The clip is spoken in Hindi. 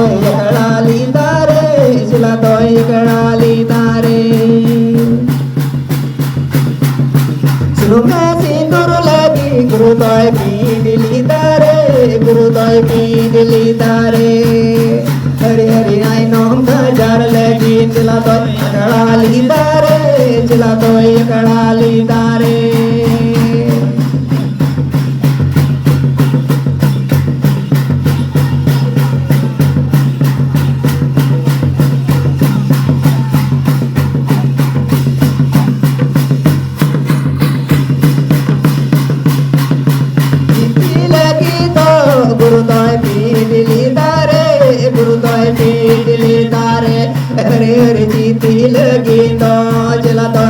एकड़ाली दारे जिला तो एकड़ाली दारे सुनो मैं सिंदूर लगी गुरुदय पीडली दारे गुरुदय पीडली दारे हरि हरि आई नोम जार लगी जिला तो एकड़ाली दारे जिला तो एकड़ाली दारे गुरुदय पीडली दारे गुरुदय पीडली दारे हरे हरे जीती लगी तो जिला तो